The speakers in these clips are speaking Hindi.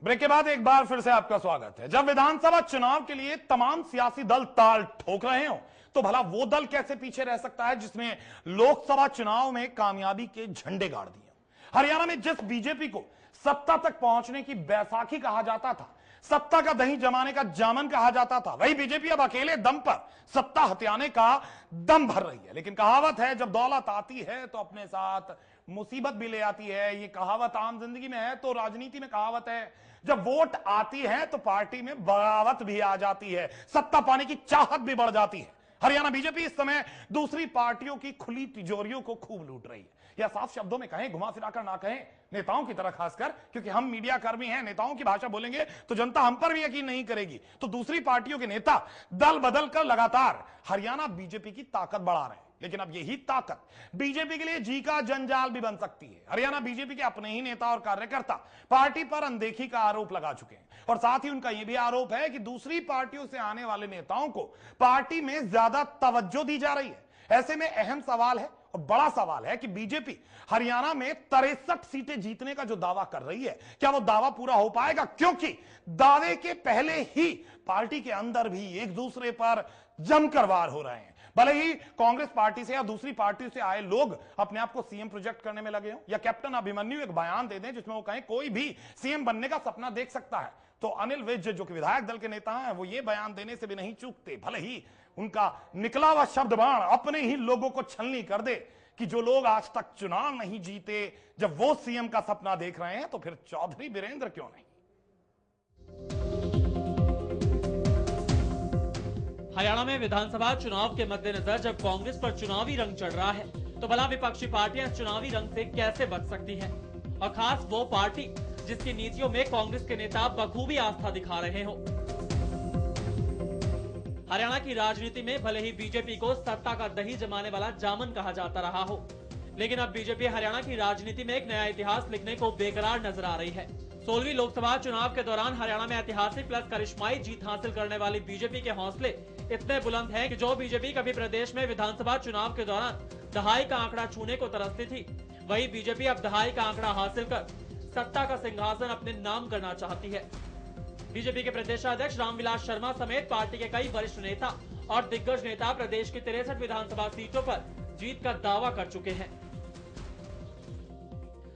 ब्रेक के बाद एक बार फिर से आपका स्वागत है। जब विधानसभा चुनाव के लिए तमाम सियासी दल ताल ठोक रहे हो तो भला वो दल कैसे पीछे रह सकता है जिसने लोकसभा चुनाव में कामयाबी के झंडे गाड़ दिए। हरियाणा में जिस बीजेपी को सत्ता तक पहुंचने की बैसाखी कहा जाता था, सत्ता का दही जमाने का जामन कहा जाता था, वही बीजेपी अब अकेले दम पर सत्ता हथियाने का दम भर रही है। लेकिन कहावत है, जब दौलत आती है तो अपने साथ मुसीबत भी ले आती है। ये कहावत आम जिंदगी में है तो राजनीति में कहावत है। जब वोट आती है तो पार्टी में बगावत भी आ जाती है, सत्ता पाने की चाहत भी बढ़ जाती है। हरियाणा बीजेपी इस समय दूसरी पार्टियों की खुली तिजोरियों को खूब लूट रही है। या साफ शब्दों में कहें, घुमा फिराकर ना कहें, नेताओं की तरह खासकर, क्योंकि हम मीडिया कर्मी हैं, नेताओं की भाषा बोलेंगे तो जनता हम पर भी यकीन नहीं करेगी। तो दूसरी पार्टियों के नेता दल बदल कर लगातार हरियाणा बीजेपी की ताकत बढ़ा रहे हैं। लेकिन अब यही ताकत बीजेपी के लिए जी का जंजाल भी बन सकती है। हरियाणा बीजेपी के अपने ही नेता और कार्यकर्ता पार्टी पर अनदेखी का आरोप लगा चुके हैं और साथ ही उनका यह भी आरोप है कि दूसरी पार्टियों से आने वाले नेताओं को पार्टी में ज्यादा तवज्जो दी जा रही है। ऐसे में अहम सवाल है और बड़ा सवाल है कि बीजेपी हरियाणा में 63 सीटें जीतने का जो दावा कर रही है, क्या वो दावा पूरा हो पाएगा? क्योंकि दावे के पहले ही पार्टी के अंदर भी एक दूसरे पर जमकर वार हो रहे हैं। भले ही कांग्रेस पार्टी से या दूसरी पार्टी से आए लोग अपने आप को सीएम प्रोजेक्ट करने में लगे हो, या कैप्टन अभिमन्यु एक बयान दे दें जिसमें वो कहें कोई भी सीएम बनने का सपना देख सकता है, तो अनिल विज जो कि विधायक दल के नेता हैं, वो ये बयान देने से भी नहीं चूकते। भले ही उनका निकला हुआ शब्द बाण अपने ही लोगों को छलनी कर दे कि जो लोग आज तक चुनाव नहीं जीते, जब वो सीएम का सपना देख रहे हैं तो फिर चौधरी बीरेंद्र क्यों नहीं। हरियाणा में विधानसभा चुनाव के मद्देनजर जब कांग्रेस पर चुनावी रंग चढ़ रहा है तो भला विपक्षी पार्टियां चुनावी रंग से कैसे बच सकती हैं? और खास वो पार्टी जिसकी नीतियों में कांग्रेस के नेता बखूबी आस्था दिखा रहे हो। हरियाणा की राजनीति में भले ही बीजेपी को सत्ता का दही जमाने वाला जामन कहा जाता रहा हो, लेकिन अब बीजेपी हरियाणा की राजनीति में एक नया इतिहास लिखने को बेकरार नजर आ रही है। 16वीं लोकसभा चुनाव के दौरान हरियाणा में ऐतिहासिक प्लस करिश्माई जीत हासिल करने वाली बीजेपी के हौसले इतने बुलंद हैं कि जो बीजेपी कभी प्रदेश में विधानसभा चुनाव के दौरान दहाई का आंकड़ा छूने को तरसती थी, वही बीजेपी अब दहाई का आंकड़ा हासिल कर सत्ता का सिंहासन अपने नाम करना चाहती है। बीजेपी के प्रदेशाध्यक्ष रामविलास शर्मा समेत पार्टी के कई वरिष्ठ नेता और दिग्गज नेता प्रदेश की 63 विधानसभा सीटों पर जीत का दावा कर चुके हैं।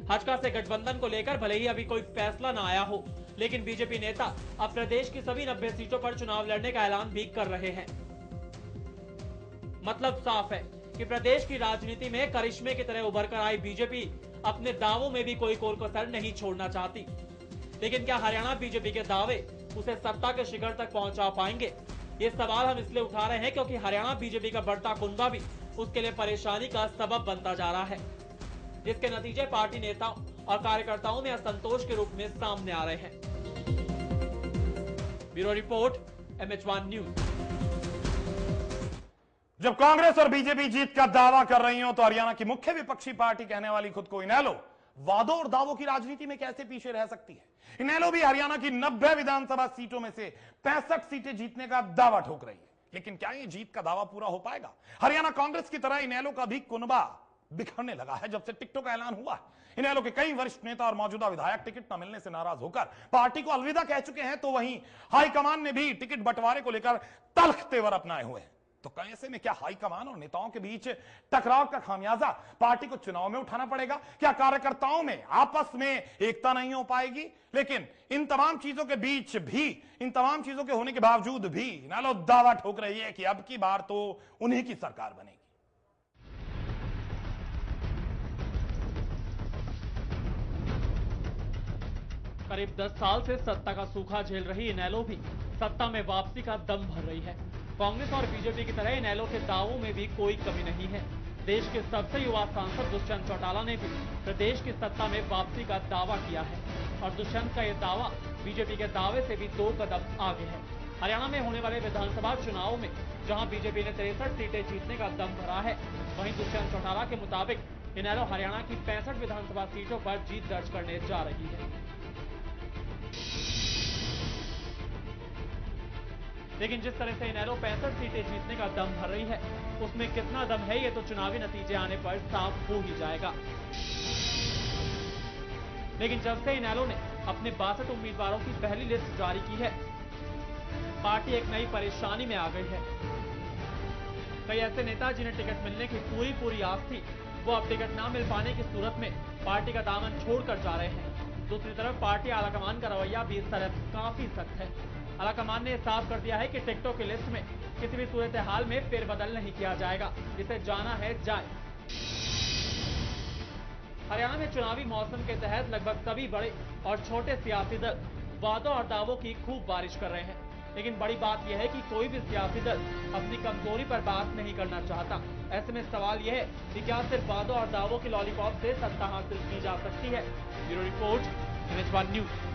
भाजपा से गठबंधन को लेकर भले ही अभी कोई फैसला न आया हो, लेकिन बीजेपी नेता अब प्रदेश की सभी 90 सीटों पर चुनाव लड़ने का ऐलान भी कर रहे हैं। मतलब साफ है कि प्रदेश की राजनीति में करिश्मे की तरह उभर कर आई बीजेपी अपने दावों में भी कोई कोर कसर नहीं छोड़ना चाहती। लेकिन क्या हरियाणा बीजेपी के दावे उसे सत्ता के शिखर तक पहुंचा पाएंगे? ये सवाल हम इसलिए उठा रहे हैं क्योंकि हरियाणा बीजेपी का बढ़ता कुनबा भी उसके लिए परेशानी का सबब बनता जा रहा है, जिसके नतीजे पार्टी नेताओं और कार्यकर्ताओं में असंतोष के रूप में सामने आ रहे हैं। Bureau report, MH1 news. जब कांग्रेस और बीजेपी जीत का दावा कर रही हो तो हरियाणा की मुख्य विपक्षी पार्टी कहने वाली खुद को इनेलो वादों और दावों की राजनीति में कैसे पीछे रह सकती है? इनेलो भी हरियाणा की 90 विधानसभा सीटों में से 65 सीटें जीतने का दावा ठोक रही है। लेकिन क्या ये जीत का दावा पूरा हो पाएगा? हरियाणा कांग्रेस की तरह इनेलो का भी कुनबा बिखरने लगा है जब से टिकटों का ऐलान हुआ। इनेलो के कई वरिष्ठ नेता और मौजूदा विधायक टिकट न मिलने से नाराज होकर पार्टी को अलविदा कह चुके हैं, तो वहीं हाईकमान ने भी टिकट बंटवारे को लेकर तल्ख तेवर अपनाए हुए हैं। तो ऐसे में क्या हाईकमान और नेताओं के बीच टकराव का खामियाजा पार्टी को चुनाव में उठाना पड़ेगा? क्या कार्यकर्ताओं में आपस में एकता नहीं हो पाएगी? लेकिन इन तमाम चीजों के बीच भी, इन तमाम चीजों के होने के बावजूद भी इनेलो दावा ठोक रही है कि अब की बार तो उन्हीं की सरकार बनेगी। करीब 10 साल से सत्ता का सूखा झेल रही इनेलो भी सत्ता में वापसी का दम भर रही है। कांग्रेस और बीजेपी की तरह इनेलो के दावों में भी कोई कमी नहीं है। देश के सबसे युवा सांसद दुष्यंत चौटाला ने भी प्रदेश की सत्ता में वापसी का दावा किया है और दुष्यंत का यह दावा बीजेपी के दावे से भी 2 कदम आगे है। हरियाणा में होने वाले विधानसभा चुनाव में जहां बीजेपी ने 63 सीटें जीतने का दम भरा है, वहीं दुष्यंत चौटाला के मुताबिक इनेलो हरियाणा की 65 विधानसभा सीटों पर जीत दर्ज करने जा रही है। लेकिन जिस तरह से इनेलो 65 सीटें जीतने का दम भर रही है, उसमें कितना दम है ये तो चुनावी नतीजे आने पर साफ हो ही जाएगा। लेकिन जब से इनेलो ने अपने 62 उम्मीदवारों की पहली लिस्ट जारी की है। पार्टी एक नई परेशानी में आ गई है। कई ऐसे नेता जिन्हें टिकट मिलने की पूरी आस थी, वो अब टिकट ना मिल पाने की सूरत में पार्टी का दामन छोड़कर जा रहे हैं। दूसरी तरफ पार्टी आलाकमान का रवैया भी इस तरफ काफी सख्त है। आलाकमान ने साफ कर दिया है कि टिकटों की लिस्ट में किसी भी सूरत हाल में फेरबदल नहीं किया जाएगा, जिसे जाना है जाए। हरियाणा में चुनावी मौसम के तहत लगभग सभी बड़े और छोटे सियासी दल वादों और दावों की खूब बारिश कर रहे हैं, लेकिन बड़ी बात यह है कि कोई भी सियासी दल अपनी कमजोरी पर बात नहीं करना चाहता। ऐसे में सवाल यह है कि क्या सिर्फ वादों और दावों की लॉलीपॉप से सत्ता हासिल की जा सकती है? Bureau report, NH1 news.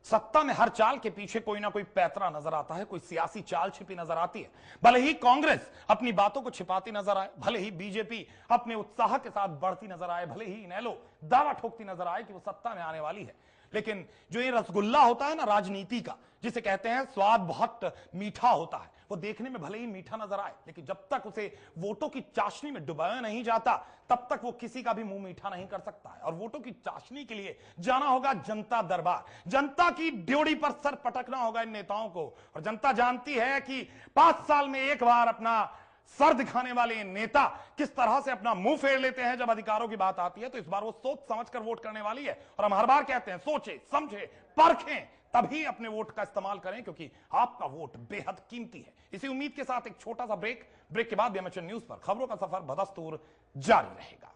सत्ता में हर चाल के पीछे कोई ना कोई पैतरा नजर आता है, कोई सियासी चाल छिपी नजर आती है। भले ही कांग्रेस अपनी बातों को छिपाती नजर आए, भले ही बीजेपी अपने उत्साह के साथ बढ़ती नजर आए, भले ही इनेलो दावा ठोकती नजर आए कि वो सत्ता में आने वाली है, लेकिन जो ये रसगुल्ला होता है ना राजनीति का, जिसे कहते हैं स्वाद बहुत मीठा होता है, वो देखने में भले ही मीठा नजर आए, लेकिन जब तक उसे वोटों की चाशनी में डुबाया नहीं जाता, तब तक वो किसी का भी मुंह मीठा नहीं कर सकता है। और वोटों की चाशनी के लिए जाना होगा जनता दरबार, जनता की ड्योढ़ी पर सर पटकना होगा इन नेताओं को। और जनता जानती है कि 5 साल में एक बार अपना सर दिखाने वाले नेता किस तरह से अपना मुंह फेर लेते हैं जब अधिकारों की बात आती है। तो इस बार वो सोच समझकर वोट करने वाली है, और हम हर बार कहते हैं सोचे समझे परखें तभी अपने वोट का इस्तेमाल करें, क्योंकि आपका वोट बेहद कीमती है। इसी उम्मीद के साथ एक छोटा सा ब्रेक के बाद BMHN न्यूज पर खबरों का सफर बदस्तूर जारी रहेगा।